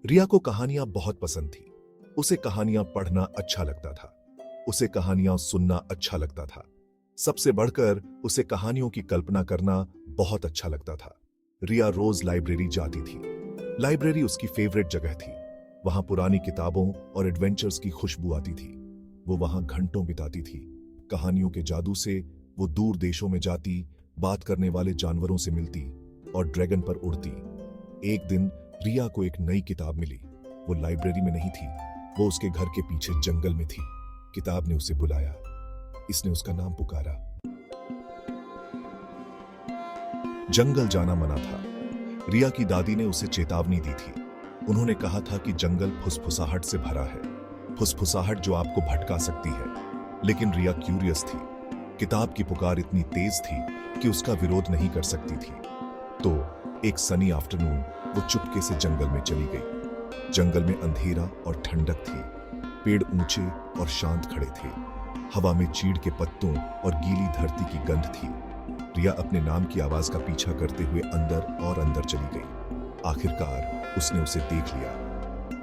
रिया को कहानियां बहुत पसंद थी। उसे कहानियां पढ़ना अच्छा लगता था। उसे कहानियां सुनना अच्छा लगता था। सबसे बढ़कर उसे कहानियों की कल्पना करना बहुत अच्छा लगता था। रिया रोज लाइब्रेरी जाती थी। लाइब्रेरी उसकी फेवरेट जगह थी। वहां पुरानी किताबों और एडवेंचर्स की खुशबू आती थी। वो वहां घंटों बिताती थी। कहानियों के जादू से वो दूर देशों में जाती, बात करने वाले जानवरों से मिलती और ड्रैगन पर उड़ती। एक दिन रिया को एक नई किताब मिली। वो लाइब्रेरी में नहीं थी, वो उसके घर के पीछे जंगल में थी। किताब ने उसे बुलाया। इसने उसका नाम पुकारा। जंगल जाना मना था। रिया की दादी ने उसे चेतावनी दी थी। उन्होंने कहा था कि जंगल फुसफुसाहट से भरा है, फुसफुसाहट जो आपको भटका सकती है। लेकिन रिया क्यूरियस थी। किताब की पुकार इतनी तेज थी कि उसका विरोध नहीं कर सकती थी। तो एक सनी आफ्टरनून वो चुपके से जंगल में चली गई। जंगल में अंधेरा और ठंडक थी। पेड़ ऊंचे और शांत खड़े थे। हवा में चीड़ के पत्तों और गीली धरती की गंध थी। रिया अपने नाम की आवाज का पीछा करते हुए अंदर और अंदर चली गई। आखिरकार उसने उसे देख लिया।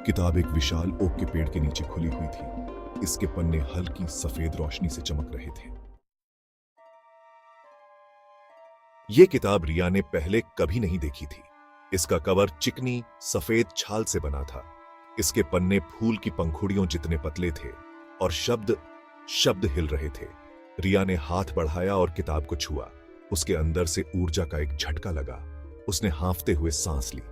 किताब एक विशाल ओक के पेड़ के नीचे खुली हुई थी। इसके पन्ने हल्की सफेद रोशनी से चमक रहे थे। यह किताब रिया ने पहले कभी नहीं देखी थी। इसका कवर चिकनी सफेद छाल से बना था। इसके पन्ने फूल की पंखुड़ियों जितने पतले थे और शब्द शब्द हिल रहे थे। रिया ने हाथ बढ़ाया और किताब को छुआ। उसके अंदर से ऊर्जा का एक झटका लगा। उसने हांफते हुए सांस ली।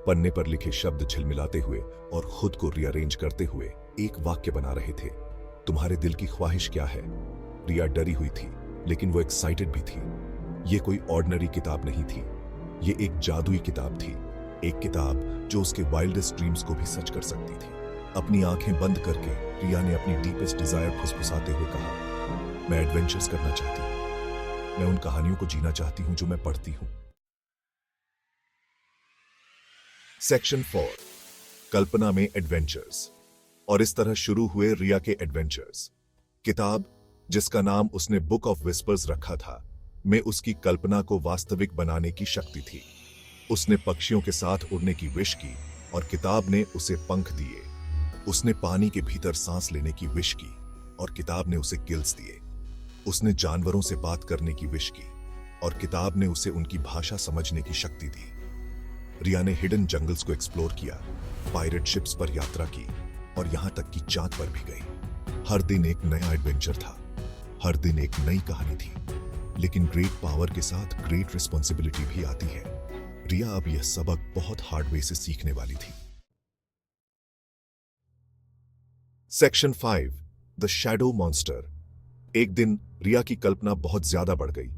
पन्ने पर लिखे शब्द झिलमिलाते हुए और खुद को रीअरेंज करते हुए एक वाक्य बना रहे थे। तुम्हारे दिल की ख्वाहिश क्या है? रिया डरी हुई थी, लेकिन वो एक्साइटेड भी थी। ये कोई ऑर्डिनरी किताब नहीं थी। ये एक जादुई किताब थी। एक किताब जो उसके वाइल्डेस्ट ड्रीम्स को भी सच कर सकती थी। अपनी आंखें बंद करके रिया ने अपनी डीपेस्ट डिजायर फुसफुसाते हुए कहा, मैं एडवेंचर्स करना चाहती हूं। मैं उन कहानियों को जीना चाहती हूं जो मैं पढ़ती हूं। सेक्शन 4, कल्पना में एडवेंचर्स। और इस तरह शुरू हुए रिया के एडवेंचर्स। किताब, जिसका नाम उसने बुक ऑफ विस्पर्स रखा था, में उसकी कल्पना को वास्तविक बनाने की शक्ति थी। उसने पक्षियों के साथ उड़ने की विश की और किताब ने उसे पंख दिए। उसने पानी के भीतर सांस लेने की विश की और किताब ने उसे गिल्स दिए। उसने जानवरों से बात करने की विश की और किताब ने उसे उनकी भाषा समझने की शक्ति दी। रिया ने हिडन जंगल्स को एक्सप्लोर किया, पायरेट शिप्स पर यात्रा की और यहां तक कि चांद पर भी गई। हर दिन एक नया एडवेंचर था। हर दिन एक नई कहानी थी। लेकिन ग्रेट पावर के साथ ग्रेट रिस्पॉन्सिबिलिटी भी आती है। रिया अब यह सबक बहुत हार्ड वे से सीखने वाली थी। Section 5, the shadow monster. एक दिन रिया की कल्पना बहुत ज्यादा बढ़ गई।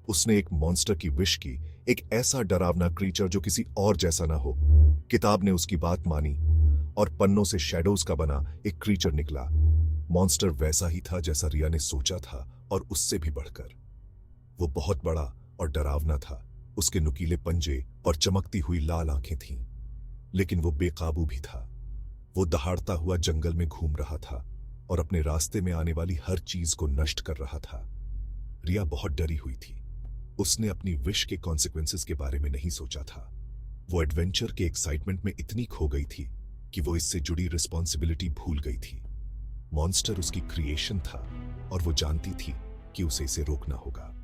उसने एक मॉन्स्टर की विश की, एक ऐसा डरावना क्रीचर जो किसी और जैसा ना हो। किताब ने उसकी बात मानी और पन्नों से शैडोज का बना एक क्रीचर निकला। मॉन्स्टर वैसा ही था जैसा रिया ने सोचा था और उससे भी बढ़कर। वो बहुत बड़ा और डरावना था। उसके नुकीले पंजे और चमकती हुई लाल आंखें थीं। लेकिन वो बेकाबू भी था। वो दहाड़ता हुआ जंगल में घूम रहा था और अपने रास्ते में आने वाली हर चीज को नष्ट कर रहा था। रिया बहुत डरी हुई थी। उसने अपनी विश के कॉन्सिक्वेंसेस के बारे में नहीं सोचा था। वो एडवेंचर के एक्साइटमेंट में इतनी खो गई थी कि वो इससे जुड़ी रिस्पॉन्सिबिलिटी भूल गई थी। मॉन्स्टर उसकी क्रिएशन था और वो जानती थी कि उसे इसे रोकना होगा।